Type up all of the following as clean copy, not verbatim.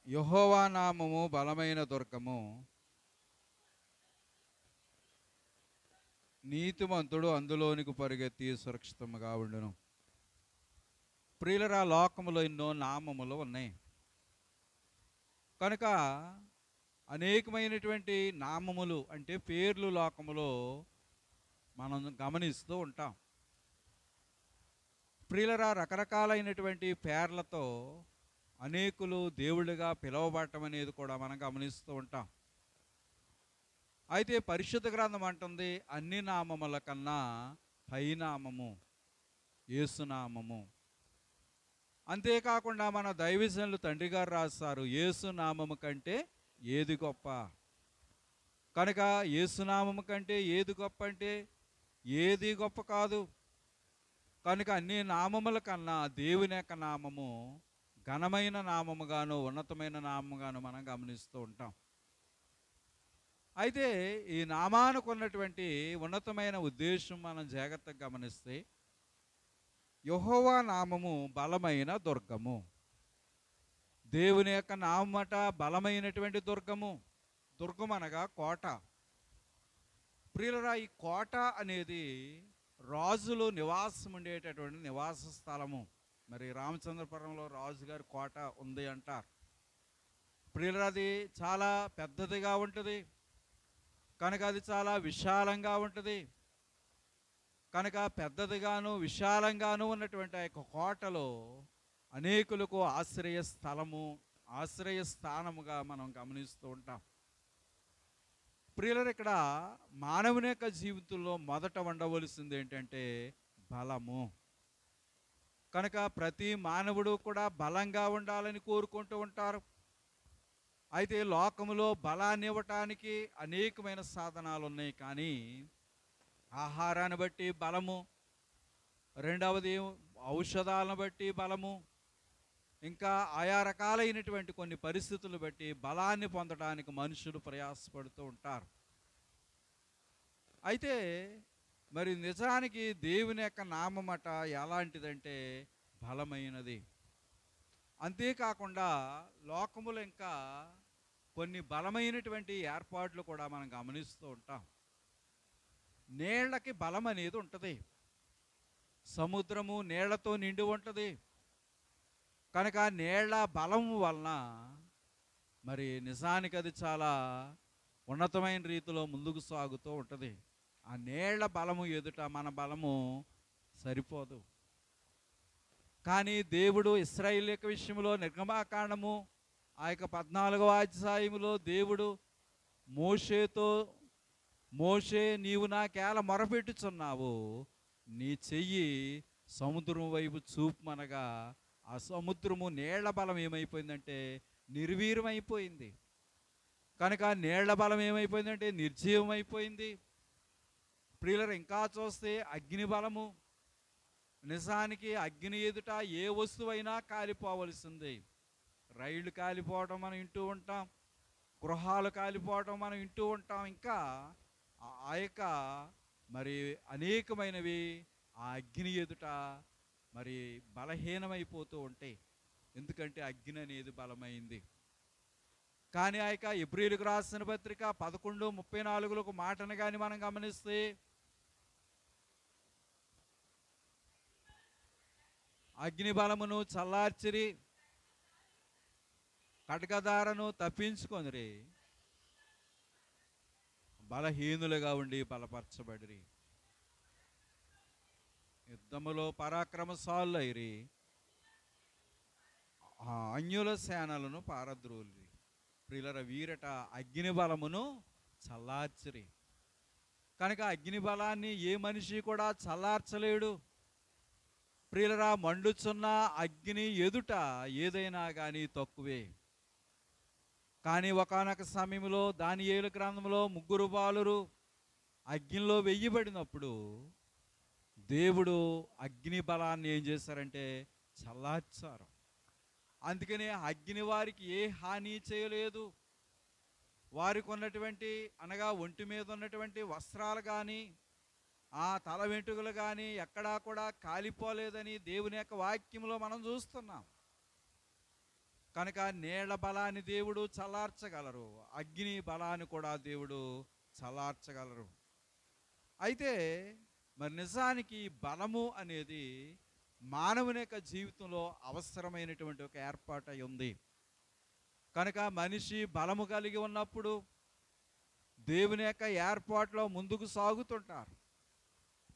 యెహోవా నామము బలమైన దుర్గము, నీతిమంతుడు అందులోనికి పరిగెత్తి సురక్షితముగా ఉండును. ప్రియులరా, లోకములో ఎన్నో నామములు ఉన్నాయి. కనుక అనేకమైనటువంటి నామములు అంటే పేర్లు లోకములో మనం గమనిస్తూ ఉంటాం. ప్రియులరా, రకరకాలైనటువంటి పేర్లతో అనేకులు దేవుళ్ళుగా పిలువబడటం అనేది కూడా మనం గమనిస్తూ ఉంటాం. అయితే పరిశుద్ధ గ్రంథం అంటుంది అన్ని నామముల కన్నా పైనామము యేసునామము. అంతేకాకుండా మన దైవజనులు తండ్రి గారు రాస్తారు, యేసునామము కంటే ఏది గొప్ప. కనుక యేసునామము కంటే ఏది గొప్ప అంటే ఏది గొప్ప కాదు. కనుక అన్ని నామముల కన్నా దేవుని యొక్క నామము ఘనమైన నామముగాను ఉన్నతమైన నామముగాను మనం గమనిస్తూ ఉంటాం. అయితే ఈ నామానికి ఉన్నటువంటి ఉన్నతమైన ఉద్దేశం మనం జాగ్రత్తగా గమనిస్తే, యెహోవా నామము బలమైన దుర్గము. దేవుని యొక్క నామట బలమైనటువంటి దుర్గము. దుర్గం అనగా కోట. ప్రియులరా, ఈ కోట అనేది రాజులు నివాసం ఉండేటటువంటి నివాస స్థలము. మరి రామచంద్రపురంలో రాజుగారి కోట ఉంది అంటారు. ప్రియులరా, అది చాలా పెద్దదిగా ఉంటుంది. కనుక అది చాలా విశాలంగా ఉంటుంది. కనుక పెద్దదిగాను విశాలంగాను ఉన్నటువంటి ఆ యొక్క కోటలో అనేకులకు ఆశ్రయ స్థలము, ఆశ్రయ స్థానముగా మనం గమనిస్తూ ఉంటాం. ప్రియులరు, ఇక్కడ మానవుని యొక్క జీవితంలో మొదట ఉండవలసింది ఏంటంటే బలము. కనుక ప్రతి మానవుడు కూడా బలంగా ఉండాలని కోరుకుంటూ ఉంటారు. అయితే లోకములో బలాన్ని ఇవ్వటానికి అనేకమైన సాధనాలు ఉన్నాయి. కానీ ఆహారాన్ని బట్టి బలము, రెండవది ఔషధాలను బట్టి బలము, ఇంకా ఆయా రకాలైనటువంటి కొన్ని పరిస్థితులు బట్టి బలాన్ని పొందడానికి మనుషులు ప్రయాసపడుతూ ఉంటారు. అయితే మరి నిజానికి దేవుని యొక్క నామమట ఎలాంటిదంటే బలమైనది. అంతేకాకుండా లోకములు ఇంకా కొన్ని బలమైనటువంటి ఏర్పాట్లు కూడా మనం గమనిస్తూ ఉంటాం. నీళ్లకి బలం అనేది ఉంటుంది. సముద్రము నీళ్లతో నిండి ఉంటుంది. కనుక నీళ్ల బలం వలన మరి నిజానికి అది చాలా ఉన్నతమైన రీతిలో ముందుకు సాగుతూ ఉంటుంది. ఆ నీళ్ల బలము ఎదుట మన బలము సరిపోదు. కానీ దేవుడు ఇశ్రాయేలు యొక్క విషయంలో నిర్గమాకాండము ఆ యొక్క 14వ అధ్యాయములో దేవుడు మోషేతో, మోషే, నీవు నాకేల మొరపెట్టుచున్నావు, నీ చెయ్యి సముద్రం వైపు చూపుమనగా ఆ సముద్రము నీళ్ల బలం ఏమైపోయిందంటే నిర్వీర్యమైపోయింది. కనుక నీళ్ల బలం ఏమైపోయిందంటే నిర్జీవమైపోయింది. ప్రియులరు, ఇంకా చూస్తే అగ్ని బలము. నిజానికి అగ్ని ఎదుట ఏ వస్తువైనా కాలిపోవలసింది. రైళ్లు కాలిపోవడం మనం వింటూ ఉంటాం, గృహాలు కాలిపోవడం మనం వింటూ ఉంటాం. ఇంకా ఆ యొక్క మరి అనేకమైనవి ఆ అగ్ని ఎదుట మరి బలహీనమైపోతూ ఉంటాయి. ఎందుకంటే అగ్ని అనేది బలమైంది. కానీ ఆ యొక్క హెబ్రీయులకు రాసిన పత్రిక 11:34 మాటను కానీ మనం గమనిస్తే, అగ్ని బలమును చల్లార్చిరి, ఖడ్గధారను తప్పించుకొనిరి, బలహీనులుగా ఉండి బలపరచబడిరి, యుద్ధములో పరాక్రమశాలులైరి, అన్యుల సేనలను పారద్రోలిరి. ప్రియులర, వీరట అగ్ని బలమును చల్లార్చిరి. కనుక అగ్ని బలాన్ని ఏ మనిషి కూడా చల్లార్చలేడు. ప్రియులరా, మండుచున్న అగ్ని ఎదుట ఏదైనా కానీ తక్కువే. కానీ ఒకానొక సమయంలో దానియేలు గ్రంథంలో 3 బాలురు అగ్నిలో వెయ్యబడినప్పుడు దేవుడు అగ్ని బలాన్ని ఏం చేశారంటే చల్లార్చారు. అందుకనే అగ్ని వారికి ఏ హాని చేయలేదు. వారికి ఉన్నటువంటి అనగా ఒంటి మీద ఉన్నటువంటి వస్త్రాలు కానీ ఆ తల వెంట్రుకలు కానీ ఎక్కడా కూడా కాలిపోలేదని దేవుని యొక్క వాక్యంలో మనం చూస్తున్నాం. కనుక నీళ్ల బలాన్ని దేవుడు చల్లార్చగలరు, అగ్ని బలాన్ని కూడా దేవుడు చల్లార్చగలరు. అయితే మరి నిజానికి బలము అనేది మానవుని యొక్క జీవితంలో అవసరమైనటువంటి ఒక ఏర్పాటు అయి ఉంది. కనుక మనిషి బలము కలిగి ఉన్నప్పుడు దేవుని యొక్క ఏర్పాటులో ముందుకు సాగుతుంటారు.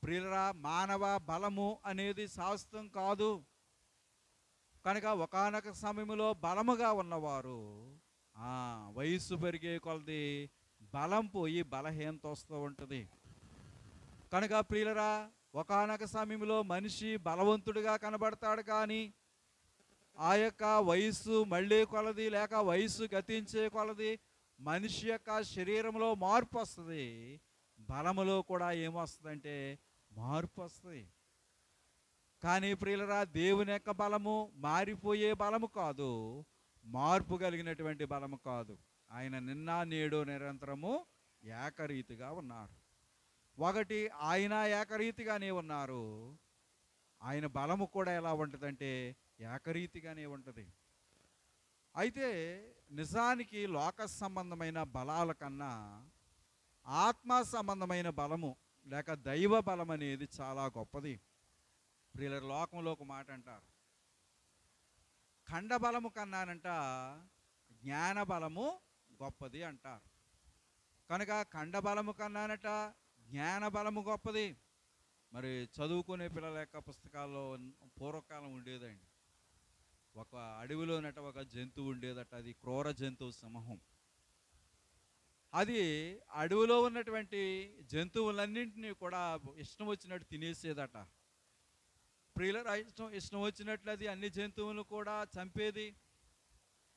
ప్రియులరా, మానవ బలము అనేది శాశ్వతం కాదు. కనుక ఒకానొక సమయంలో బలముగా ఉన్నవారు వయస్సు పెరిగే కొలది బలం పోయి బలహీనత వస్తూ ఉంటుంది. కనుక ప్రియులరా, ఒకానొక సమయంలో మనిషి బలవంతుడిగా కనబడతాడు, కానీ ఆ యొక్క వయస్సు మళ్ళీ కొలది లేక వయస్సు గతించే కొలది మనిషి యొక్క శరీరంలో మార్పు వస్తుంది. బలములో కూడా ఏమొస్తుందంటే మార్పు వస్తుంది. కానీ ప్రియులరా, దేవుని యొక్క బలము మారిపోయే బలము కాదు, మార్పు కలిగినటువంటి బలము కాదు. ఆయన నిన్న నేడు నిరంతరము ఏకరీతిగా ఉన్నారు. ఒకటి, ఆయన ఏకరీతిగానే ఉన్నారు. ఆయన బలము కూడా ఎలా ఉంటుందంటే ఏకరీతిగానే ఉంటుంది. అయితే నిజానికి లోక సంబంధమైన బలాల కన్నా ఆత్మ సంబంధమైన బలము లేక దైవ బలం అనేది చాలా గొప్పది. ప్రియుల, లోకంలో ఒక మాట అంటారు, ఖండ బలము కన్నానంట జ్ఞాన బలము గొప్పది అంటారు. కనుక ఖండ బలము కన్నానట జ్ఞాన బలము గొప్పది. మరి చదువుకునే పిల్లల యొక్క పుస్తకాల్లో పూర్వకాలం ఉండేదండి, ఒక అడవిలోనట ఒక జంతువు ఉండేదట. అది క్రూర జంతువు, సింహం. అది అడవిలో ఉన్నటువంటి జంతువులన్నింటినీ కూడా ఇష్టం వచ్చినట్టు తినేసేదట. ప్రియుల, ఇష్టం వచ్చినట్లు అది అన్ని జంతువులను కూడా చంపేది.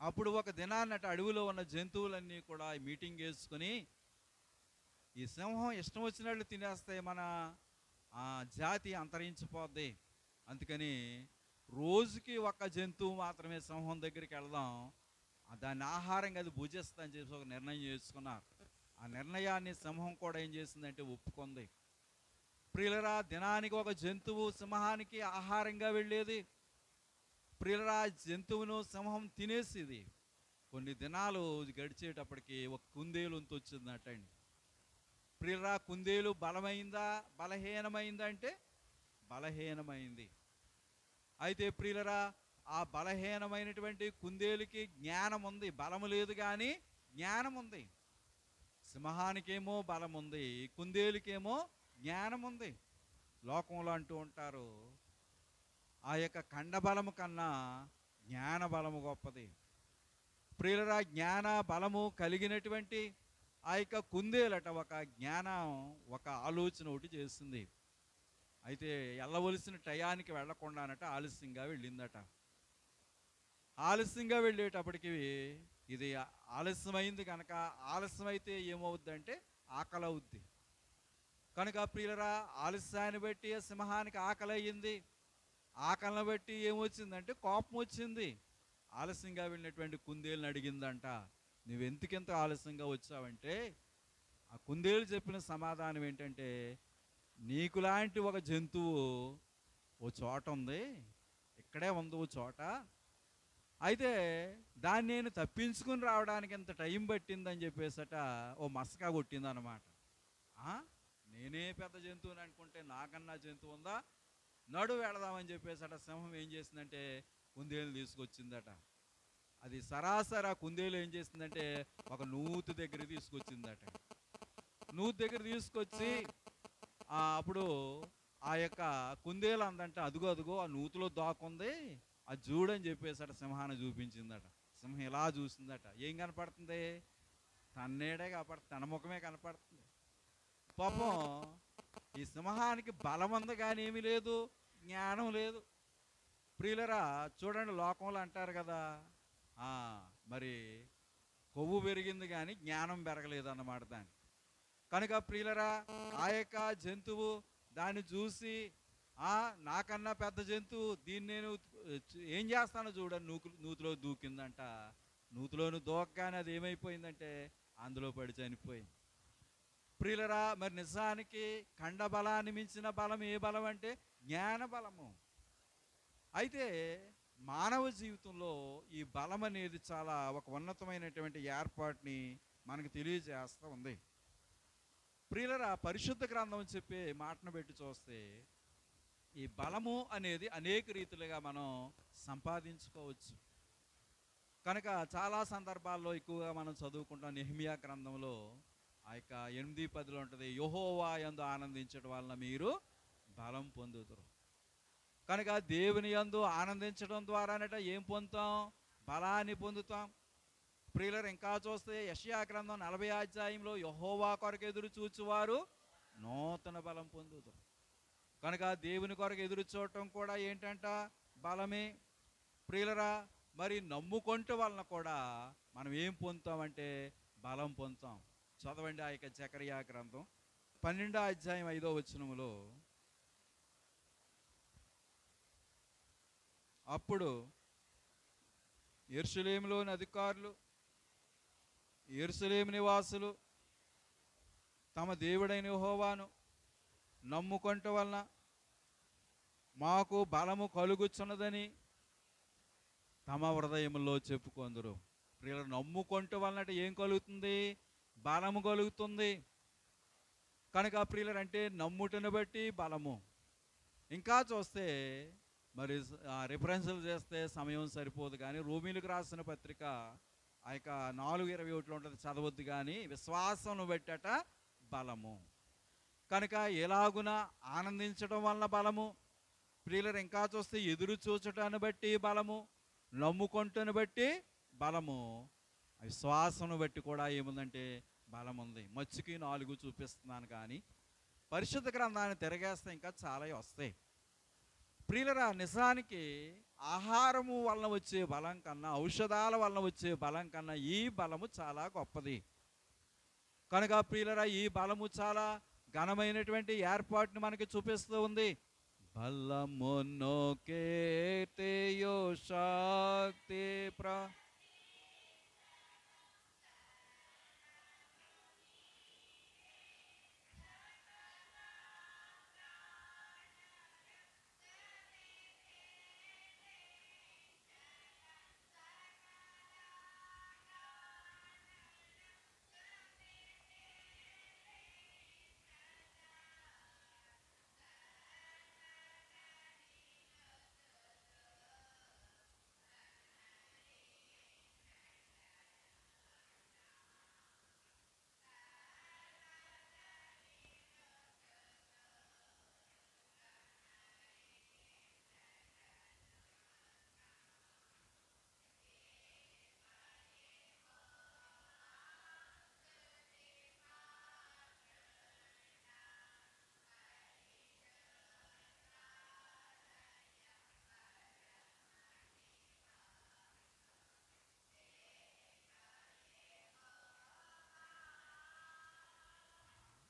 అప్పుడు ఒక దినాన్నట అడవిలో ఉన్న జంతువులన్నీ కూడా మీటింగ్ వేసుకుని, ఈ సింహం ఇష్టం వచ్చినట్లు తినేస్తే మన జాతి అంతరించిపోద్ది, అందుకని రోజుకి ఒక జంతువు మాత్రమే సింహం దగ్గరికి వెళదాం, దాన్ని ఆహారంగా అది భుజిస్తా అని చెప్పి ఒక నిర్ణయం చేసుకున్నారు. ఆ నిర్ణయాన్ని సింహం కూడా ఏం చేసిందంటే ఒప్పుకుంది. ప్రియులరా, దినానికి ఒక జంతువు సింహానికి ఆహారంగా వెళ్ళేది. ప్రియులరా, జంతువును సింహం తినేసేది. కొన్ని దినాలు గడిచేటప్పటికి ఒక కుందేలు వంతు వచ్చిందటండి. ప్రియులరా, కుందేలు బలమైందా బలహీనమైందా అంటే బలహీనమైంది. అయితే ప్రియులరా, ఆ బలహీనమైనటువంటి కుందేలుకి జ్ఞానం ఉంది, బలము లేదు కానీ జ్ఞానం ఉంది. సింహానికేమో బలం ఉంది, కుందేలుకేమో జ్ఞానం ఉంది. లోకంలో అంటూ ఉంటారు, ఆ యొక్క ఖండ బలము కన్నా జ్ఞాన బలము గొప్పది. ప్రియులరా, జ్ఞాన బలము కలిగినటువంటి ఆ యొక్క కుందేలట ఒక జ్ఞానం, ఒక ఆలోచన ఒకటి చేసింది. అయితే వెళ్ళవలసిన టయానికి వెళ్లకుండానట ఆలస్యంగా వెళ్ళిందట. ఆలస్యంగా వెళ్ళేటప్పటికి ఇది ఆలస్యమైంది కనుక, ఆలస్యమైతే ఏమవుద్దంటే ఆకలి అవుద్ది. కనుక ప్రియులరా, ఆలస్యాన్ని బట్టి సింహానికి ఆకలి అయ్యింది. ఆకలిని బట్టి ఏమొచ్చిందంటే కోపం వచ్చింది. ఆలస్యంగా వెళ్ళినటువంటి కుందేలుని అడిగిందంట, నువ్వెందుకెంత ఆలస్యంగా వచ్చావంటే, ఆ కుందేలు చెప్పిన సమాధానం ఏంటంటే, నీకులాంటి ఒక జంతువు ఓ చోట ఉంది, ఇక్కడే ఉంది ఓ చోట, అయితే దాన్ని నేను తప్పించుకుని రావడానికి ఎంత టైం పట్టిందని చెప్పేసట ఓ మసకా కొట్టిందనమాట. నేనే పెద్ద జంతువుని అనుకుంటే నాకన్నా జంతువు ఉందా, నడు వెళదామని చెప్పేసట సింహం ఏం చేసిందంటే కుందేలు తీసుకొచ్చిందట. అది సరాసరి ఆ కుందేలు ఏం చేసిందంటే ఒక నూతి దగ్గర తీసుకొచ్చిందట. నూతి దగ్గర తీసుకొచ్చి అప్పుడు ఆ యొక్క కుందేలు అందంట, అదుగో అదుగో ఆ నూతిలో దాక్కుంది, అది చూడని చెప్పేసట సింహాన్ని చూపించిందట. సింహం ఇలా చూసిందట, ఏం కనపడుతుంది, తన్నేడే కనపడుతుంది, తన ముఖమే కనపడుతుంది. పాపం ఈ సింహానికి బలం ఉంది కానీ ఏమీ లేదు, జ్ఞానం లేదు. ప్రియులరా, చూడండి, లోకంలో అంటారు కదా, మరి కొవ్వు పెరిగింది కానీ జ్ఞానం పెరగలేదు అన్నమాట దాన్ని. కనుక ప్రియులరా, ఆ యొక్క జంతువు దాన్ని చూసి, నాకన్నా పెద్ద జంతువు, దీన్ని నేను ఏం చేస్తానో చూడని నూతిలో దూకిందంట. నూతిలోను దూకగానే అది ఏమైపోయిందంటే అందులో పడి చనిపోయింది. ప్రియులరా, మరి నిజానికి ఖండ బలాన్ని మించిన బలం ఏ బలం అంటే జ్ఞాన బలము. అయితే మానవ జీవితంలో ఈ బలం అనేది చాలా ఒక ఉన్నతమైనటువంటి ఏర్పాటుని మనకు తెలియజేస్తూ ఉంది. ప్రియులరా, పరిశుద్ధ గ్రంథం చెప్పే మాటను పెట్టి చూస్తే ఈ బలము అనేది అనేక రీతిలుగా మనం సంపాదించుకోవచ్చు. కనుక చాలా సందర్భాల్లో ఎక్కువగా మనం చదువుకుంటాం. నెహెమ్యా గ్రంథంలో ఆ యొక్క 8:10 ఉంటుంది, యెహోవా యందు ఆనందించడం వలన మీరు బలం పొందుదురు. కనుక దేవుని యందు ఆనందించడం ద్వారానట ఏం పొందుతాం? బలాన్ని పొందుతాం. ప్రియులరు, ఇంకా చూస్తే యెషయా గ్రంథం 40 అధ్యాయంలో యెహోవా కొరకు ఎదురు చూచువారు నూతన బలం పొందుతారు. కనుక దేవుని కొరకు ఎదురు చూడటం కూడా ఏంటంట? బలమే. ప్రియులరా, మరి నమ్ముకొంట వలన కూడా మనం ఏం పొందుతామంటే బలం పొందుతాం. చదవండి ఆ యొక్క జకర్యా గ్రంథం 12వ అధ్యాయం 5వ వచనములో, అప్పుడు యెరూషలేములోని అధికారులు, యెరూషలేము నివాసులు తమ దేవుడైన యెహోవాను నమ్ముకొంట వలన మాకు బలము కలుగుచున్నదని తమ హృదయంలో చెప్పుకొందురు. ప్రియులు, నమ్ముకొంట వలన ఏం కలుగుతుంది? బలము కలుగుతుంది. కనుక ప్రియులు, అంటే నమ్ముటను బట్టి బలము. ఇంకా చూస్తే మరి రిఫరెన్సులు చేస్తే సమయం సరిపోదు, కానీ రోమీలకు రాసిన పత్రిక ఆ యొక్క 4:21 ఉంటుంది, చదవద్దు. కానీ విశ్వాసం బట్టట బలము. కనుక ఎలాగున ఆనందించడం వలన బలము. ప్రియులు, ఇంకా చూస్తే ఎదురు చూచటాన్ని బట్టి బలము, నమ్ముకొంటను బట్టి బలము, విశ్వాసం బట్టి కూడా ఏముందంటే బలం ఉంది. మచ్చుకి 4 చూపిస్తున్నాను, కానీ పరిశుద్ధ గ్రంథాన్ని తిరగేస్తే ఇంకా చాలా వస్తాయి. ప్రియులరా, నిజానికి ఆహారము వలన వచ్చే బలం కన్నా, ఔషధాల వలన వచ్చే బలం కన్నా ఈ బలము చాలా గొప్పది. కనుక ప్రియులరా, ఈ బలము చాలా ఘనమైనటువంటి ఏర్పాటుని మనకి చూపిస్తూ ఉంది. బలమును కేతేయో శక్తి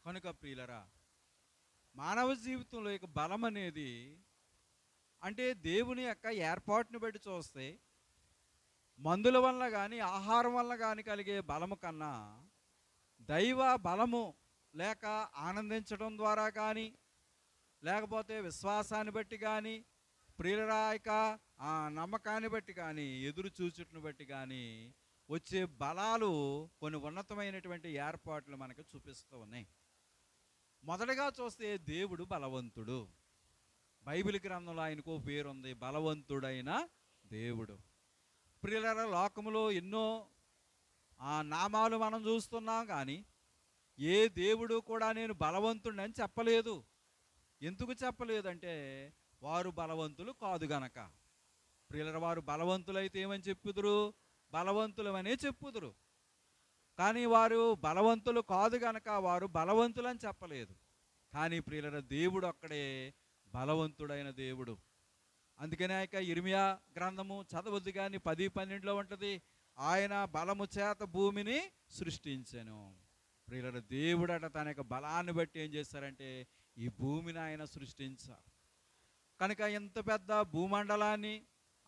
కనుక ప్రియులరా, మానవ జీవితంలో ఇక బలం అనేది అంటే దేవుని యొక్క ఏర్పాటుని బట్టి చూస్తే మందుల వల్ల కానీ ఆహారం వల్ల కానీ కలిగే బలము కన్నా దైవ బలము లేక ఆనందించడం ద్వారా కానీ, లేకపోతే విశ్వాసాన్ని బట్టి కానీ, ప్రియులరా యొక్క నమ్మకాన్ని బట్టి కానీ, ఎదురు చూచుటను బట్టి కానీ వచ్చే బలాలు కొన్ని ఉన్నతమైనటువంటి ఏర్పాట్లు మనకు చూపిస్తూ ఉన్నాయి. మొదటగా చూస్తే దేవుడు బలవంతుడు. బైబిల్ గ్రంథంలో ఆయనకు పేరుంది, బలవంతుడైన దేవుడు. ప్రియులరా, లోకములో ఎన్నో నామాలు మనం చూస్తున్నాం, కానీ ఏ దేవుడు కూడా నేను బలవంతుడని చెప్పలేదు. ఎందుకు చెప్పలేదంటే వారు బలవంతులు కాదు గనక. ప్రియులరా, వారు బలవంతులైతే ఏమని చెప్పుదురు? బలవంతులమనే చెప్పుదురు. కానీ వారు బలవంతులు కాదు గనక వారు బలవంతులని చెప్పలేదు. కానీ ప్రియులరా, దేవుడు ఒక్కడే బలవంతుడైన దేవుడు. అందుకనే ఆ యొక్క ఇర్మియా గ్రంథము చదవద్దు, కానీ 10:12 ఉంటుంది, ఆయన బలము చేత భూమిని సృష్టించెను. ప్రియులరా, దేవుడట తన యొక్క బలాన్ని బట్టి ఏం చేశారంటే ఈ భూమిని ఆయన సృష్టించారు. కనుక ఇంత పెద్ద భూమండలాన్ని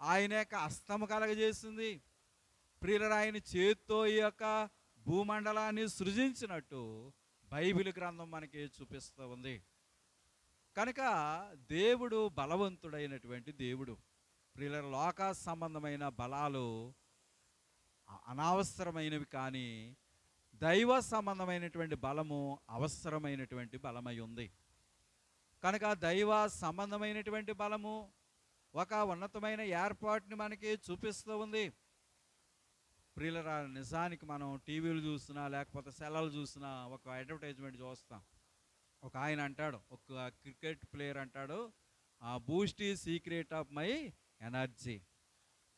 ఆయన యొక్క హస్తము కలగజేసింది. ప్రియులరా, ఆయన చేత్తో ఈ యొక్క భూమండలాన్ని సృజించినట్టు బైబిల్ గ్రంథం మనకి చూపిస్తూ ఉంది. కనుక దేవుడు బలవంతుడైనటువంటి దేవుడు. ప్రియుల లోక సంబంధమైన బలాలు అనవసరమైనవి, కానీ దైవ సంబంధమైనటువంటి బలము అవసరమైనటువంటి బలమై ఉంది. కనుక దైవ సంబంధమైనటువంటి బలము ఒక ఉన్నతమైన ఏర్పాటుని మనకి చూపిస్తూ ఉంది. ప్రియులరా, నిజానికి మనం టీవీలు చూసినా లేకపోతే సెలవులు చూసినా ఒక అడ్వర్టైజ్మెంట్ చూస్తాం. ఒక ఆయన అంటాడు, ఒక క్రికెట్ ప్లేయర్ అంటాడు, బూస్ట్ ఈ సీక్రెట్ ఆఫ్ మై ఎనర్జీ.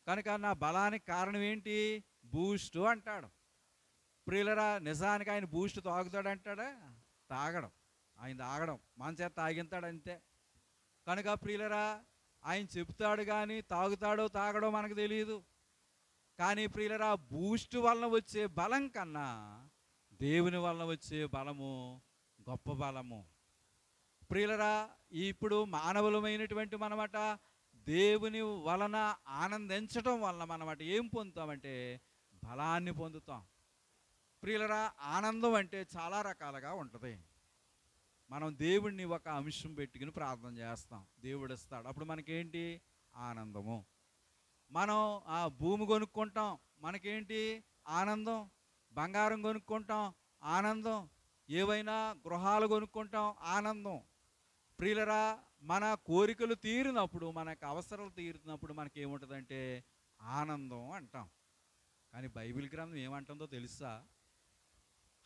కనుక నా బలానికి కారణం ఏంటి? బూస్ట్ అంటాడు. ప్రియులరా, నిజానికి ఆయన బూస్ట్ తాగుతాడు అంటాడా? తాగడం. ఆయన తాగడం మన చేత తాగింతాడు అంతే. కనుక ప్రియులరా, ఆయన చెప్తాడు కానీ తాగుతాడో తాగడో మనకు తెలియదు. కానీ ప్రియులరా, బూస్ట్ వలన వచ్చే బలం కన్నా దేవుని వలన వచ్చే బలము గొప్ప బలము. ప్రియులరా, ఇప్పుడు మానవులమైనటువంటి మనమట దేవుని వలన ఆనందించటం వలన మనమట ఏం పొందుతామంటే బలాన్ని పొందుతాం. ప్రియులరా, ఆనందం అంటే చాలా రకాలుగా ఉంటుంది. మనం దేవుడిని ఒక అంశం పెట్టుకుని ప్రార్థన చేస్తాం, దేవుడు ఇస్తాడు, అప్పుడు మనకేంటి? ఆనందము. మనం ఆ భూమి కొనుక్కుంటాం, మనకేంటి? ఆనందం. బంగారం కొనుక్కుంటాం, ఆనందం. ఏవైనా గృహాలు కొనుక్కుంటాం, ఆనందం. ప్రియులరా, మన కోరికలు తీరినప్పుడు, మనకు అవసరాలు తీరినప్పుడు మనకేముంటుందంటే ఆనందం అంటాం. కానీ బైబిల్ గ్రంథం ఏమంటుందో తెలుసా?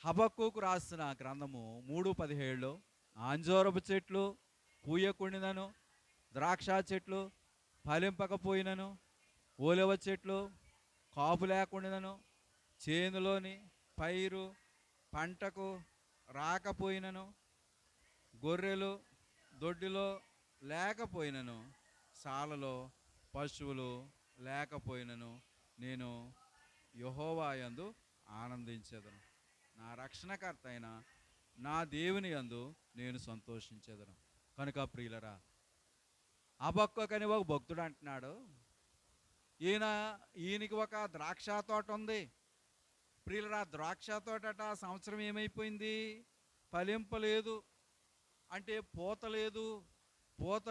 హబక్కూకు రాసిన గ్రంథము 3:17 అంజూరపు చెట్లు పూయకుండినను, ద్రాక్ష చెట్లు ఫలింపకపోయినను, ఓలెవ చెట్లు కాపు లేకుండాను, చేనులోని పైరు పంటకు రాకపోయినను, గొర్రెలు దొడ్డిలో లేకపోయినను, సాలలో పశువులు లేకపోయినను, నేను యెహోవా యందు ఆనందించెదను, నా రక్షణకర్త అయిన నా దేవుని యందు నేను సంతోషించెదను. కనుక ప్రియులరా, హబక్కూకని ఒక భక్తుడు అంటున్నాడు, ఈయనకి ఒక ద్రాక్ష తోట ఉంది. ప్రియులరా, ద్రాక్ష తోటట సంవత్సరం ఏమైపోయింది? ఫలింపలేదు. అంటే పూత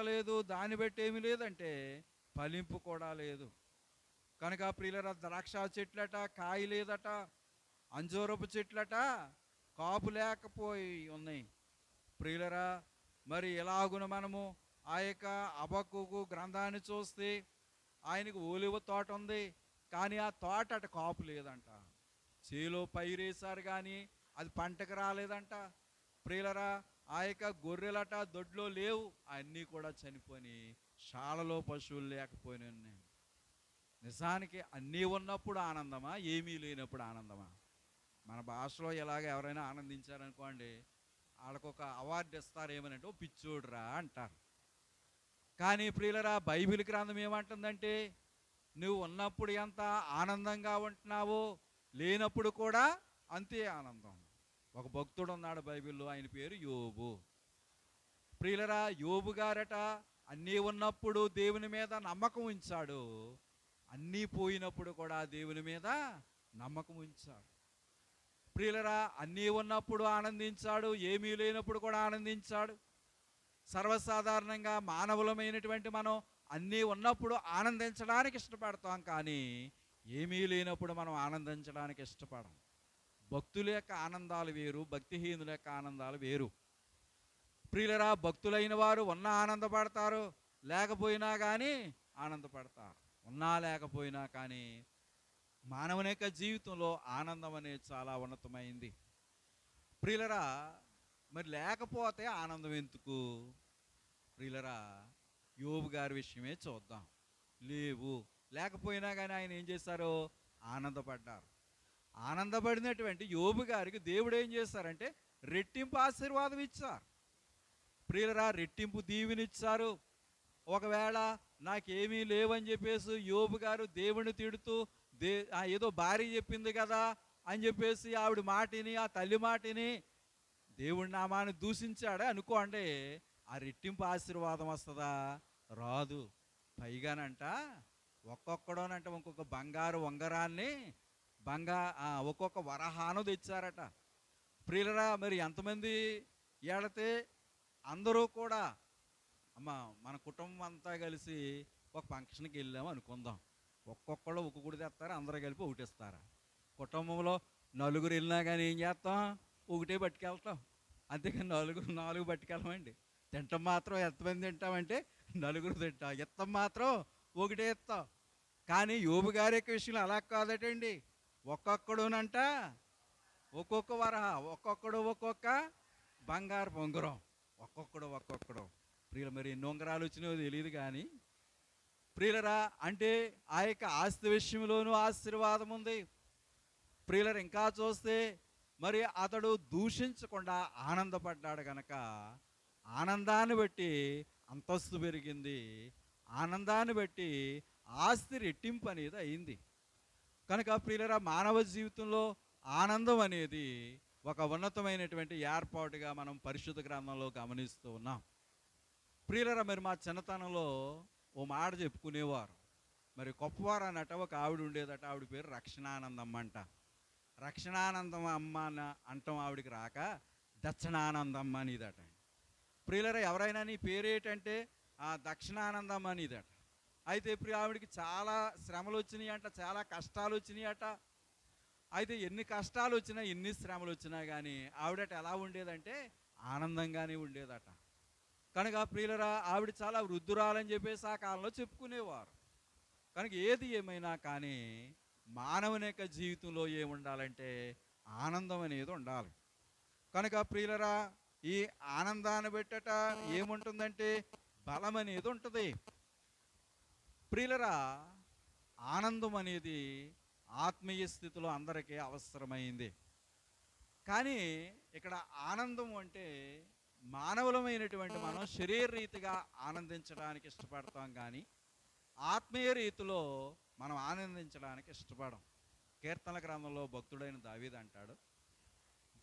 లేదు, దాన్ని బట్టి ఏమీ లేదంటే ఫలింపు కూడా లేదు. కనుక ప్రియులరా, ద్రాక్ష చెట్లట కాయ లేదట, అంజూరపు చెట్లట కాపు లేకపోయి ఉన్నాయి. ప్రియులరా, మరి ఎలాగున మనము ఆ యొక్క హబక్కూకు గ్రంథాన్ని చూస్తే ఆయనకు ఓలివ తోట ఉంది, కానీ ఆ తోట అట కాపు లేదంట. చేలో పైరేసారు కానీ అది పంటకు రాలేదంట. ప్రియులరా, ఆ యొక్క గొర్రెలట దొడ్లో లేవు, అన్నీ కూడా చనిపోయి శాలలో పశువులు లేకపోయినా ఉన్నాయి. నిజానికి అన్నీ ఉన్నప్పుడు ఆనందమా, ఏమీ లేనప్పుడు ఆనందమా? మన భాషలో ఎలాగ ఎవరైనా ఆనందించారనుకోండి, వాళ్ళకొక అవార్డు ఇస్తారు, ఏమనంటే ఓ పిచ్చోడురా అంటారు. కానీ ప్రియులరా, బైబిల్ గ్రంథం ఏమంటుందంటే నువ్వు ఉన్నప్పుడు ఎంత ఆనందంగా ఉంటున్నావో లేనప్పుడు కూడా అంతే ఆనందం. ఒక భక్తుడు ఉన్నాడు బైబిల్లో, ఆయన పేరు యోబు. ప్రియులరా, యోబు గారట అన్నీ ఉన్నప్పుడు దేవుని మీద నమ్మకం ఉంచాడు, అన్నీ పోయినప్పుడు కూడా దేవుని మీద నమ్మకం ఉంచాడు. ప్రియులరా, అన్నీ ఉన్నప్పుడు ఆనందించాడు, ఏమీ లేనప్పుడు కూడా ఆనందించాడు. సర్వసాధారణంగా మానవులమైనటువంటి మనం అన్నీ ఉన్నప్పుడు ఆనందించడానికి ఇష్టపడతాం, కానీ ఏమీ లేనప్పుడు మనం ఆనందించడానికి ఇష్టపడం. భక్తుల యొక్క ఆనందాలు వేరు, భక్తిహీనుల యొక్క ఆనందాలు వేరు. ప్రియులరా, భక్తులైన వారు ఉన్నా ఆనందపడతారు, లేకపోయినా కానీ ఆనందపడతారు. ఉన్నా లేకపోయినా కానీ మానవుని యొక్క జీవితంలో ఆనందం అనేది చాలా ఉన్నతమైంది. ప్రియులరా, మరి లేకపోతే ఆనందం ఎందుకు? ప్రియులరా, యోబు గారి విషయమే చూద్దాం. లేకపోయినా కానీ ఆయన ఏం చేశారు? ఆనందపడ్డారు. ఆనందపడినటువంటి యోబు గారికి దేవుడు ఏం చేశారంటే రెట్టింపు ఆశీర్వాదం ఇచ్చారు. ప్రియులరా, రెట్టింపు దీవెనిచ్చారు. ఒకవేళ నాకేమీ లేవని చెప్పేసి యోబు గారు దేవుని తిడుతూ ఏదో భార్య చెప్పింది కదా అని చెప్పేసి ఆవిడ మాటిని, ఆ తల్లి మాటిని దేవుడి నామాన్ని దూషించాడే అనుకోండి, ఆ రెట్టింపు ఆశీర్వాదం వస్తుందా? రాదు. పైగానంట ఒక్కొక్కడోనంట ఒక్కొక్క బంగారు ఉంగరాన్ని ఒక్కొక్క వరహాను తెచ్చారట. ప్రియులరా, మరి ఎంతమంది ఏడితే అందరూ కూడా మన కుటుంబం అంతా కలిసి ఒక ఫంక్షన్కి వెళ్ళాము అనుకుందాం. ఒక్కొక్కళ్ళు ఒక్కొక్కటి తెస్తారు, అందరూ కలిపి ఒకటి ఇస్తారా? కుటుంబంలో నలుగురు వెళ్ళినా కానీ ఏం చేస్తాం? ఒకటే పట్టుకెళ్తాం. అంతేకాని నలుగురు నాలుగు పట్టుకెళ్ళమండి. తింటాం మాత్రం ఎంతమంది తింటామంటే నలుగురు తింటాం. ఇత్తం మాత్రం ఒకటే ఇస్తాం. కానీ యోబు గారి యొక్క విషయంలో అలా కాదటండి. ఒక్కొక్కడునంట ఒక్కొక్క వరహ, ఒక్కొక్కడు ఒక్కొక్క బంగారు ఉంగరం, ఒక్కొక్కడు. ప్రియుల మరి ఎన్ని ఉంగరాలు వచ్చినాయో తెలియదు కానీ ప్రియులరా, అంటే ఆ యొక్క ఆస్తి విషయంలోనూ ఆశీర్వాదం ఉంది. ప్రియులరు ఇంకా చూస్తే మరి అతడు దూషించకుండా ఆనందపడ్డాడు గనక ఆనందాన్ని బట్టి అంతస్తు పెరిగింది, ఆనందాన్ని బట్టి ఆస్తి రెట్టింపు అనేది అయింది. కనుక ప్రియులరా, మానవ జీవితంలో ఆనందం అనేది ఒక ఉన్నతమైనటువంటి ఏర్పాటుగా మనం పరిశుద్ధ గ్రంథంలో గమనిస్తూ ఉన్నాం. ప్రియులరా, మరి మా చిన్నతనంలో ఓ మాట చెప్పుకునేవారు. మరి గొప్పవారు అన్నట ఒక ఆవిడ ఉండేదట. ఆవిడ పేరు రక్షణానందమ్మ అంట. రక్షణానందం అమ్మ అంటాం ఆవిడికి రాక దక్షిణానందమ్మ అనేదట. ప్రియులరా, ఎవరైనా నీ పేరేటంటే దక్షిణానందమ్మ అనేదట. అయితే ఇప్పుడు ఆవిడికి చాలా శ్రమలు వచ్చినాయి అంట, చాలా కష్టాలు వచ్చినాయి అట. అయితే ఎన్ని కష్టాలు వచ్చినా ఎన్ని శ్రమలు వచ్చినా కానీ ఆవిడట ఎలా ఉండేదంటే ఆనందంగానే ఉండేదట. కనుక ప్రియులరా, ఆవిడ చాలా వృద్ధురాలని చెప్పేసి ఆ కాలంలో చెప్పుకునేవారు. కనుక ఏది ఏమైనా కానీ మానవుని యొక్క జీవితంలో ఏముండాలంటే ఆనందం అనేది ఉండాలి. కనుక ప్రియులరా, ఈ ఆనందాన్ని పెట్టట ఏముంటుందంటే బలం అనేది ఉంటుంది. ప్రియులరా, ఆనందం అనేది ఆత్మీయ స్థితిలో అందరికీ అవసరమైంది. కానీ ఇక్కడ ఆనందం అంటే మానవులమైనటువంటి మనం శరీరరీతిగా ఆనందించడానికి ఇష్టపడతాం, కానీ ఆత్మీయ రీతిలో మనం ఆనందించడానికి ఇష్టపడం. కీర్తనల గ్రంథంలో భక్తుడైన దావీదు అంటాడు,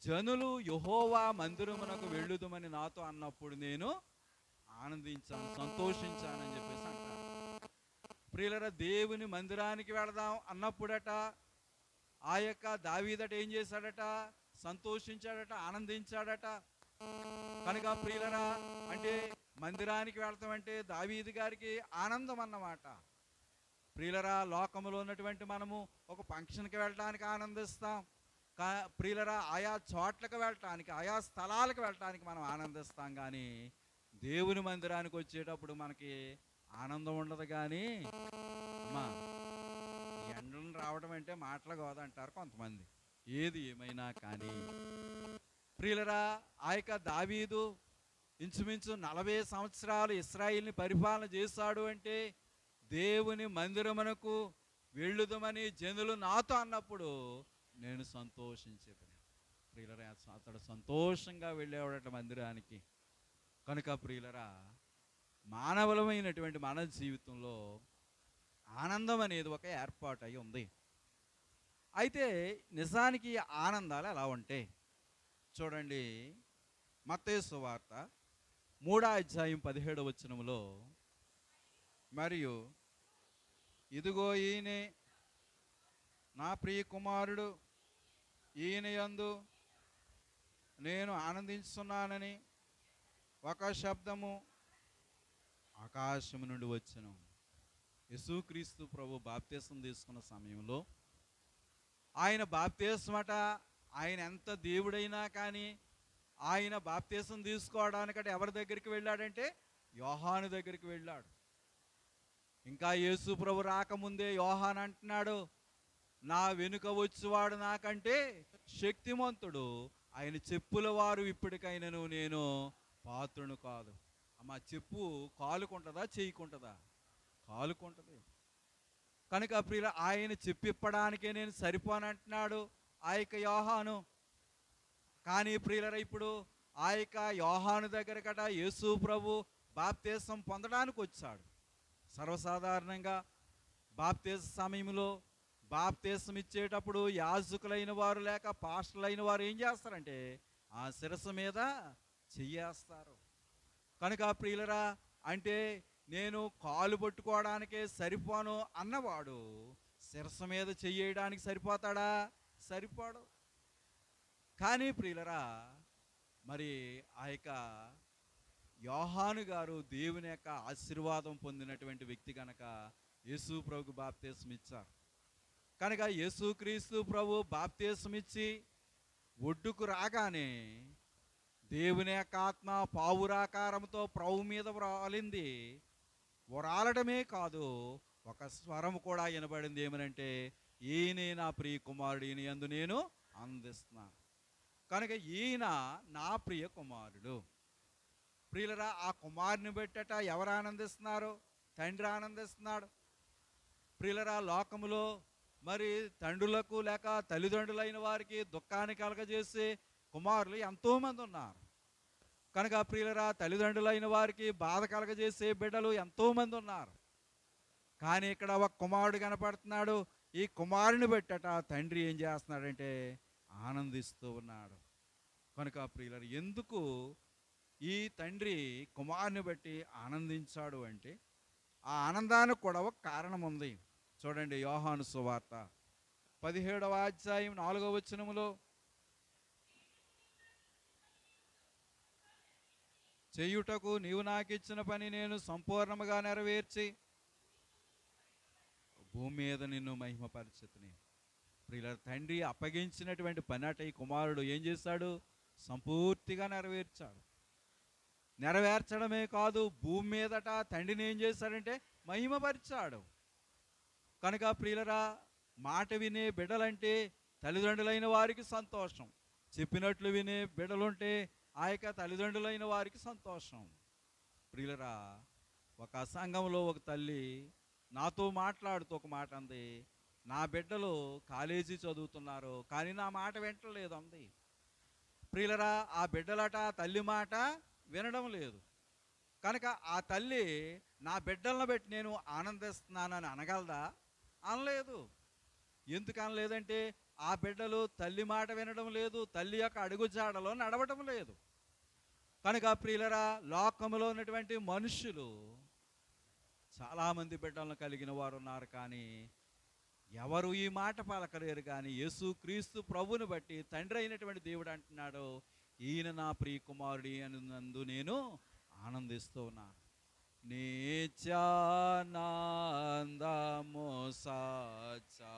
జనులు యెహోవా మందిరమునకు వెళ్ళుదుమని నాతో అన్నప్పుడు నేను ఆనందించాను, సంతోషించానని చెప్పేసి అంటాడు. ప్రియులరా, దేవుని మందిరానికి వెళదాం అన్నప్పుడట ఆ యొక్క దావీదట ఏం చేశాడట? సంతోషించాడట, ఆనందించాడట. కనుక ప్రియులరా, అంటే మందిరానికి వెళ్తామంటే దావీదు గారికి ఆనందం అన్నమాట. ప్రియులరా, లోకంలో ఉన్నటువంటి మనము ఒక ఫంక్షన్కి వెళ్ళడానికి ఆనందిస్తాం. ప్రియులరా, ఆయా చోట్లకు వెళ్ళటానికి, ఆయా స్థలాలకు వెళ్ళటానికి మనం ఆనందిస్తాం. కానీ దేవుని మందిరానికి వచ్చేటప్పుడు మనకి ఆనందం ఉండదు. కానీ అమ్మా, ఎండలను రావడం అంటే మాటలు కాదంటారు కొంతమంది. ఏది ఏమైనా కానీ ప్రియులరా, ఆ యొక్క దావీదు ఇంచుమించు 40 సంవత్సరాలు ఇశ్రాయేలుని పరిపాలన చేశాడు. అంటే దేవుని మందిరమునకు వెళ్ళుదమని జనులు నాతో అన్నప్పుడు నేను సంతోషించేది. ప్రియులరా, అతడు సంతోషంగా వెళ్ళేవాడట మందిరానికి. కనుక ప్రియులరా, మానవులమైనటువంటి మన జీవితంలో ఆనందం అనేది ఒక ఏర్పాటు అయి ఉంది. అయితే నిజానికి ఆనందాలు ఎలా ఉంటాయి చూడండి. మత్తయి సువార్త 3:17 మరియు ఇదిగో ఈయనే నా ప్రియ కుమారుడు, ఈయన యందు నేను ఆనందిస్తున్నానని ఒక శబ్దము ఆకాశము నుండి వచ్చెను. యేసుక్రీస్తు ప్రభు బాప్తిసం తీసుకున్న సమయంలో ఆయన బాప్తిసమట, ఆయన ఎంత దేవుడైనా కానీ ఆయన బాప్తిసం తీసుకోవడానికంటే ఎవరి దగ్గరికి వెళ్ళాడంటే యోహాను దగ్గరికి వెళ్ళాడు. ఇంకా యేసు ప్రభు రాకముందే యోహాను అంటున్నాడు, నా వెనుక వచ్చేవాడు నాకంటే శక్తిమంతుడు, ఆయన చెప్పుల వారు ఇప్పటికైనాను నేను పాత్రును కాదు. అమ్మ, చెప్పు కాలుకుంటుందా చేయకుంటుందా? కాలుకుంటుంది. కనుక ప్రియుల, ఆయన చెప్పిప్పడానికే నేను సరిపోనంటున్నాడు ఆ యొక్క యోహాను. కానీ ప్రియులరా, ఇప్పుడు ఆ యొక్క యోహాను దగ్గరకట యేసు ప్రభు బాప్తిసం పొందడానికి వచ్చాడు. సర్వసాధారణంగా బాప్తిస సమయంలో బాప్తిసం ఇచ్చేటప్పుడు యాజకులైన వారు లేక పాస్టర్లైన వారు ఏం చేస్తారంటే ఆ శిరస్సు మీద చెయ్యేస్తారు. కనుక ప్రియులరా, అంటే నేను కాలు పట్టుకోవడానికే సరిపోను అన్నవాడు శిరస్సు మీద చెయ్యడానికి సరిపోతాడా? సరిపోడు. కానీ ప్రియులరా, మరి ఆ యొక్క యోహాను గారు దేవుని యొక్క ఆశీర్వాదం పొందినటువంటి వ్యక్తి కనుక యేసు ప్రభుకు బాప్తీసం ఇచ్చారు. కనుక యేసుక్రీస్తు ప్రభు బాప్తీసం ఇచ్చి ఒడ్డుకు రాగానే దేవుని యొక్క ఆత్మ పావురాకారంతో ప్రభు మీద వ్రాలింది. వ్రాలడమే కాదు, ఒక స్వరం కూడా వినబడింది. ఏమనంటే, ఈయనే నా ప్రియ కుమారుడు, ఈయన యందు నేను ఆనందిస్తున్నాను. కనుక ఈయన నా ప్రియ కుమారుడు. ప్రియులరా, ఆ కుమారుని బట్టట ఎవరు ఆనందిస్తున్నారు? తండ్రి ఆనందిస్తున్నాడు. ప్రియులరా, లోకములో మరి తండ్రులకు లేక తల్లిదండ్రులైన వారికి దుఃఖాన్ని కలగజేసే కుమారులు ఎంతోమంది ఉన్నారు. కనుక ప్రియులరా, తల్లిదండ్రులైన వారికి బాధ కలగజేసే బిడ్డలు ఎంతోమంది ఉన్నారు. కానీ ఇక్కడ ఒక కుమారుడు కనపడుతున్నాడు. ఈ కుమారుని బట్టట తండ్రి ఏం చేస్తున్నాడంటే ఆనందిస్తూ ఉన్నాడు. కనుక ప్రియులరా, ఎందుకు ఈ తండ్రి కుమారుని బట్టి ఆనందించాడు అంటే, ఆ ఆనందానికి కూడా ఒక కారణం ఉంది. చూడండి, యోహాను సువార్త 17వ అధ్యాయం 4వ వచనములో, చేయుటకు నీవు నాకిచ్చిన పని నేను సంపూర్ణముగా నెరవేర్చి భూమి మీద నిన్ను మహిమపరచుతుని. ప్రియుల, తండ్రి అప్పగించినటువంటి పని అట ఈ కుమారుడు ఏం చేశాడు? సంపూర్తిగా నెరవేర్చాడు. నెరవేర్చడమే కాదు, భూమి మీదట తండ్రిని ఏం చేశాడంటే మహిమపరిచాడు. కనుక ప్రియులరా, మాట వినే బిడ్డలంటే తల్లిదండ్రులైన వారికి సంతోషం. చెప్పినట్లు వినే బిడ్డలుంటే ఆ యొక్క తల్లిదండ్రులైన వారికి సంతోషం. ప్రియులరా, ఒక సంఘంలో ఒక తల్లి నాతో మాట్లాడుతూ ఒక మాట అంది. నా బిడ్డలు కాలేజీ చదువుతున్నారు, కానీ నా మాట వింటలేదు అంది. ప్రియులరా, ఆ బిడ్డలట తల్లి మాట వినడం లేదు. కనుక ఆ తల్లి నా బిడ్డలను బట్టి నేను ఆనందిస్తున్నానని అనగలదా? అనలేదు. ఎందుకు అనలేదంటే, ఆ బిడ్డలు తల్లి మాట వినడం లేదు, తల్లి యొక్క అడుగుజాడలో నడవటం లేదు. కనుక ప్రియులరా, లోకములో ఉన్నటువంటి మనుషులు చాలామంది బిడ్డలను కలిగిన వారు ఉన్నారు, కానీ ఎవరు ఈ మాట పలకలేరు. కానీ యేసుక్రీస్తు ప్రభుని బట్టి తండ్రి అయినటువంటి దేవుడు అంటున్నాడు, ఈయన నా ప్రియ కుమారుడి అన్నందు నేను ఆనందిస్తూ ఉన్నాను. నిత్యానందము సాచా.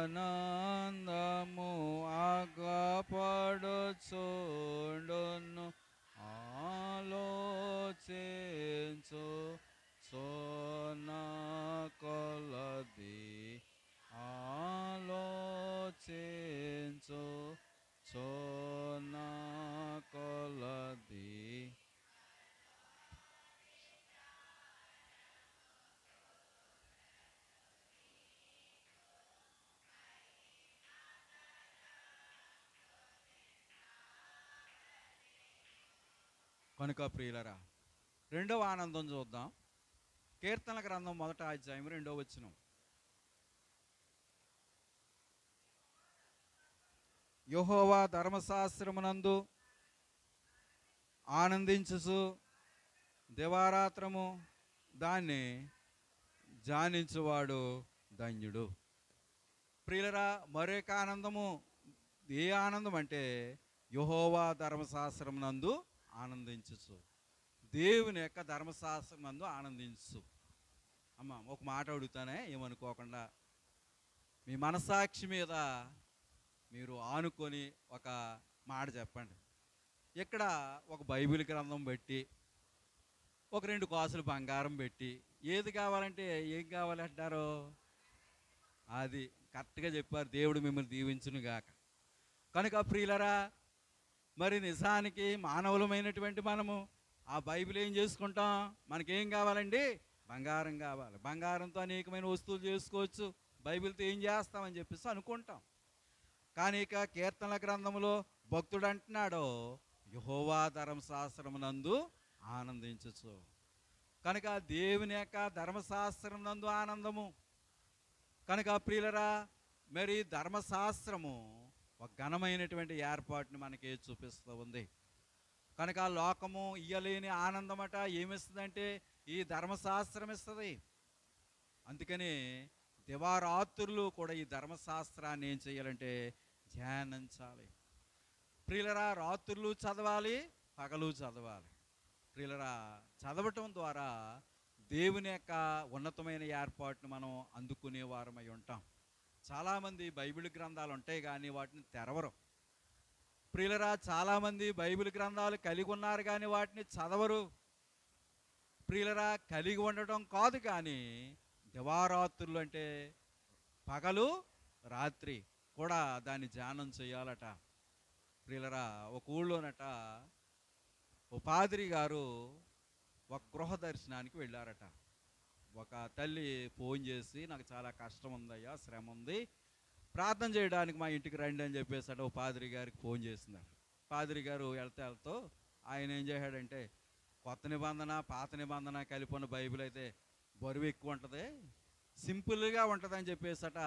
ఆనందము ఆగపడుచుండును ఆలోచించు సోన కొలది. ఆలోచించు సోన కొలది. కనుక ప్రియులరా, రెండవ ఆనందం చూద్దాం. కీర్తనల గ్రంథం 1వ అధ్యాయం 2వ వచనం. యెహోవా ధర్మశాస్త్రమునందు ఆనందించుచు దివారాత్రము దాన్ని ధ్యానించువాడు ధన్యుడు. ప్రియులరా, మరొక ఆనందము. ఏ ఆనందం అంటే, యెహోవా ధర్మశాస్త్రమునందు ఆనందించు. దేవుని యొక్క ధర్మశాస్త్రం నందు ఆనందించు. అమ్మ, ఒక మాట అడుగుతానే, ఏమనుకోకుండా. మీ మనసాక్షి మీద మీరు ఆనుకొని ఒక మాట చెప్పండి. ఇక్కడ ఒక బైబిల్ గ్రంథం పెట్టి, ఒక 2 కాసులు బంగారం పెట్టి, ఏది కావాలంటే ఏం కావాలంటారు? అది కరెక్ట్గా చెప్పారు. దేవుడు మిమ్మల్ని దీవించును గాక. కనుక ప్రియులరా, మరి నిజానికి మానవులమైనటువంటి మనము ఆ బైబిల్ ఏం చేసుకుంటాం? మనకేం కావాలండి? బంగారం కావాలి. బంగారంతో అనేకమైన వస్తువులు చేసుకోవచ్చు. బైబిల్తో ఏం చేస్తామని చెప్పేసి అనుకుంటాం. కానీ ఇక కీర్తనల గ్రంథంలో భక్తుడు అంటున్నాడు, యెహోవా ధర్మశాస్త్రమునందు ఆనందించచ్చు. కనుక దేవుని యొక్క ధర్మశాస్త్రం నందు ఆనందము. కనుక ప్రియులరా, మరి ధర్మశాస్త్రము ఒక ఘనమైనటువంటి ఏర్పాటుని మనకి చూపిస్తూ ఉంది. కనుక లోకము ఇయ్యలేని ఆనందమట ఏమిస్తుందంటే ఈ ధర్మశాస్త్రం ఇస్తుంది. అందుకని దివారాత్రులు కూడా ఈ ధర్మశాస్త్రాన్ని ఏం చేయాలంటే ధ్యానించాలి. ప్రియులరా, రాత్రులు చదవాలి, పగలు చదవాలి. ప్రియులరా, చదవటం ద్వారా దేవుని యొక్క ఉన్నతమైన ఏర్పాటును మనం అందుకునే వారమై ఉంటాం. చాలామంది బైబిల్ గ్రంథాలు ఉంటాయి కానీ వాటిని తెరవరు. ప్రియులరా, చాలామంది బైబిల్ గ్రంథాలు కలిగి ఉన్నారు కానీ వాటిని చదవరు. ప్రియులరా, కలిగి ఉండటం కాదు కానీ దివారాత్రులు అంటే పగలు రాత్రి కూడా దాన్ని ధ్యానం చేయాలట. ప్రియులరా, ఒక ఊళ్ళోనట ఓ పాదిరి గారు ఒక గృహ దర్శనానికి వెళ్ళారట. ఒక తల్లి ఫోన్ చేసి, నాకు చాలా కష్టం ఉందయ్యా, శ్రమ ఉంది, ప్రార్థన చేయడానికి మా ఇంటికి రండి అని చెప్పేసి ఓ పాదిరి గారికి ఫోన్ చేసిందట. పాదిరి గారు వెళ్తూ ఆయన ఏం చేశాడంటే, కొత్త నిబంధన పాత నిబంధన కలిపి ఉన్న బైబిల్ అయితే బరువు ఎక్కువ ఉంటుంది, సింపుల్గా ఉంటుంది అని చెప్పేసట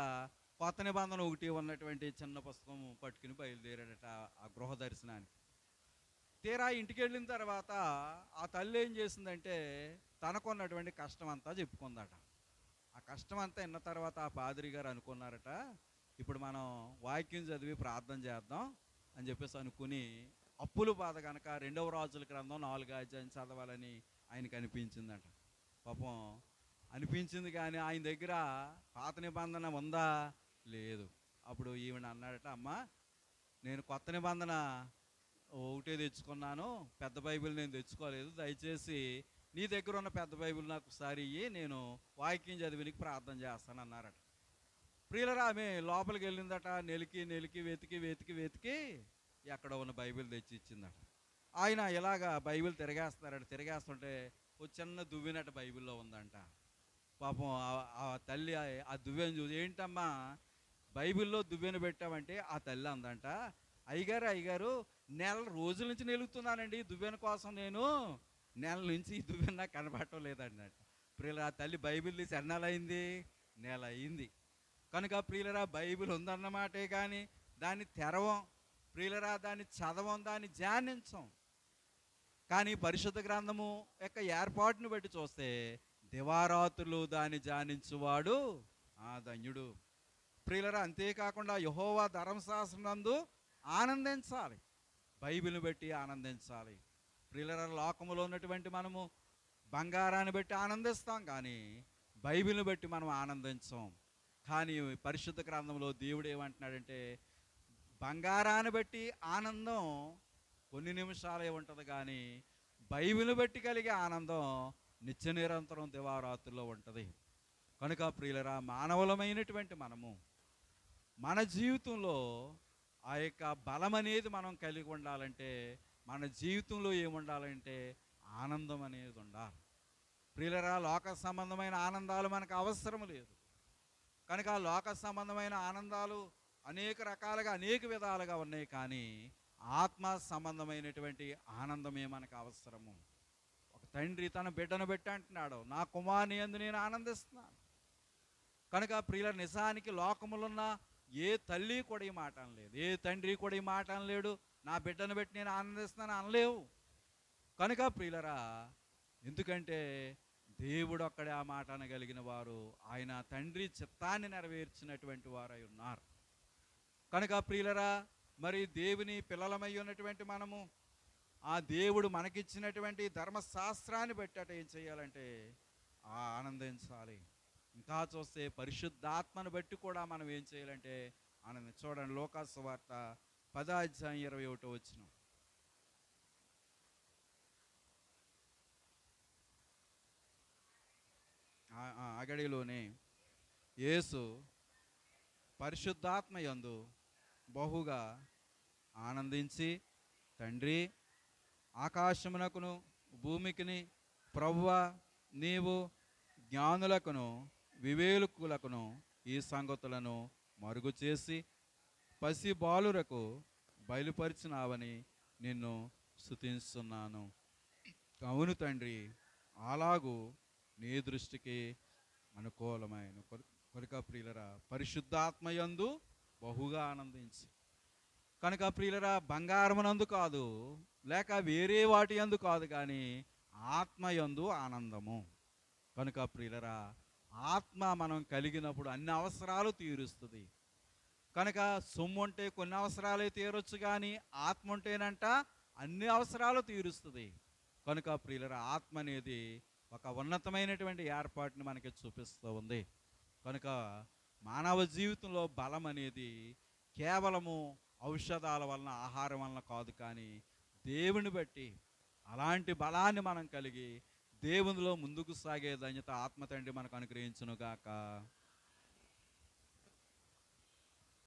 కొత్త నిబంధన ఒకటి ఉన్నటువంటి చిన్న పుస్తకం పట్టుకుని బయలుదేరాడట ఆ గృహ దర్శనానికి. తీరా ఇంటికి వెళ్ళిన తర్వాత ఆ తల్లి ఏం చేసిందంటే తనకున్నటువంటి కష్టం అంతా చెప్పుకుందట. ఆ కష్టం అంతా విన్న తర్వాత ఆ పాదిరి గారు అనుకున్నారట, ఇప్పుడు మనం వాక్యం చదివి ప్రార్థన చేద్దాం అని చెప్పేసి అనుకుని అప్పుల బాధ కనుక 2వ రాజుల గ్రంథం 4వ అధ్యాయం చదవాలని ఆయనకు అనిపించిందట. పాపం అనిపించింది కానీ ఆయన దగ్గర పాత నిబంధన ఉందా? లేదు. అప్పుడు ఈవిడ అన్నాడట, అమ్మ నేను కొత్త నిబంధన ఒకటే తెచ్చుకున్నాను, పెద్ద బైబిల్ నేను తెచ్చుకోలేదు, దయచేసి నీ దగ్గర ఉన్న పెద్ద బైబిల్ నాకు ఒకసారి ఇయ్యి, నేను వాక్యం చదివి నీకు ప్రార్థన చేస్తాను అన్నారట. ప్రియులరా, ఆమె లోపలికి వెళ్ళిందట, నెలికి వెతికి ఎక్కడ ఉన్న బైబిల్ తెచ్చి ఇచ్చిందట. ఆయన ఇలాగా బైబిల్ తిరిగేస్తుంటే ఓ చిన్న దువ్వినట్టు బైబిల్లో ఉందంట. పాపం ఆ తల్లి ఆ దువ్వెను చూసి, ఏంటమ్మా బైబిల్లో దువ్వెను పెట్టామంటే ఆ తల్లి అందంట, అయ్యగారు నెల రోజుల నుంచి నిలుగుతున్నానండి దువ్వెన కోసం, నేను నెల నుంచి ఈ దువ్వెన నాకు కనబడటం లేదన్నట్టు. ప్రియులరా, ఆ తల్లి బైబిల్ తీసి ఎన్నాళ్ళయింది? నెల అయింది. కనుక ప్రియులరా, బైబిల్ ఉందన్నమాటే కానీ దాన్ని తెరవం, ప్రియులరా దాన్ని చదవం, దాన్ని ధ్యానించం. కానీ పరిశుద్ధ గ్రంథము యొక్క ఏర్పాటును బట్టి చూస్తే దివారాత్రులు దాన్ని ధ్యానించువాడు ఆ ధన్యుడు. ప్రియులరా, అంతేకాకుండా యెహోవా ధర్మశాస్త్రం నందు ఆనందించాలి, బైబిల్ని బట్టి ఆనందించాలి. ప్రియులరా, లోకములో ఉన్నటువంటి మనము బంగారాన్ని బట్టి ఆనందిస్తాం కానీ బైబిల్ని బట్టి మనం ఆనందించాం. కానీ పరిశుద్ధ గ్రంథంలో దేవుడు ఏమంటున్నాడంటే, బంగారాన్ని బట్టి ఆనందం కొన్ని నిమిషాలే ఉంటుంది కానీ బైబిల్ని బట్టి కలిగే ఆనందం నిత్య నిరంతరం దివారాత్రుల్లో ఉంటుంది. కనుక ప్రియులరా, మానవులమైనటువంటి మనము మన జీవితంలో ఆ యొక్క బలం అనేది మనం కలిగి ఉండాలంటే, మన జీవితంలో ఏముండాలంటే ఆనందం అనేది ఉండాలి. ప్రియులరా, లోక సంబంధమైన ఆనందాలు మనకు అవసరం లేదు. కనుక లోక సంబంధమైన ఆనందాలు అనేక రకాలుగా అనేక విధాలుగా ఉన్నాయి కానీ ఆత్మ సంబంధమైనటువంటి ఆనందమే మనకు అవసరము. ఒక తండ్రి తన బిడ్డను పెట్టి అంటున్నాడు, నా కుమారుని యందు నేను ఆనందిస్తున్నాను. కనుక ప్రియుల, నిజానికి లోకములున్న ఏ తల్లి కూడా ఈ మాట అనలేదు, ఏ తండ్రి కూడా ఈ మాట అనలేడు, నా బిడ్డను పెట్టి నేను ఆనందిస్తున్నాను అనలేవు. కనుక ప్రియులరా, ఎందుకంటే దేవుడు ఒక్కడే ఆ మాట అనగలిగిన వారు, ఆయన తండ్రి చిత్తాన్ని నెరవేర్చినటువంటి వారై ఉన్నారు. కనుక ప్రియులరా, మరి దేవుని పిల్లలమై ఉన్నటువంటి మనము ఆ దేవుడు మనకిచ్చినటువంటి ధర్మశాస్త్రాన్ని బట్టి ఏం చేయాలంటే ఆనందించాలి. ఇంకా చూస్తే పరిశుద్ధాత్మను బట్టి కూడా మనం ఏం చేయాలంటే చూడండి, లోకాసు సువార్త 10వ అధ్యాయం 21వ వచనం. అగడిలోనే యేసు పరిశుద్ధాత్మ యందు బహుగా ఆనందించి, తండ్రి, ఆకాశమునకును భూమికిని ప్రభువా, నీవు జ్ఞానులకును వివేకులకును ఈ సంగతులను మరుగు చేసి పసి బాలురకు బయలుపరిచినావని నిన్ను స్తుతిస్తున్నాను. అవును తండ్రి, అలాగూ నీ దృష్టికి అనుకూలమైన కనుక ప్రియులరా పరిశుద్ధాత్మయందు బహుగా ఆనందించి, కనుక ప్రియులరా బంగారమునందు కాదు, లేక వేరే వాటి యందు కాదు, కానీ ఆత్మయందు ఆనందము. కనుక ప్రియులరా ఆత్మ మనం కలిగినప్పుడు అన్ని అవసరాలు తీరుస్తుంది. కనుక సొమ్ము ఉంటే కొన్ని అవసరాలే తీరొచ్చు, కానీ ఆత్మ ఉంటేనంట అన్ని అవసరాలు తీరుస్తుంది. కనుక ప్రియులరా ఆత్మ అనేది ఒక ఉన్నతమైనటువంటి ఏర్పాటుని మనకి చూపిస్తూ ఉంది. కనుక మానవ జీవితంలో బలం అనేది కేవలము ఔషధాల వలన, ఆహారం వలన కాదు, కానీ దేవుని బట్టి అలాంటి బలాన్ని మనం కలిగి దేవునిలో ముందుకు సాగే ధన్యత ఆత్మ తండ్రి మనకు అనుగ్రహించునుగాక.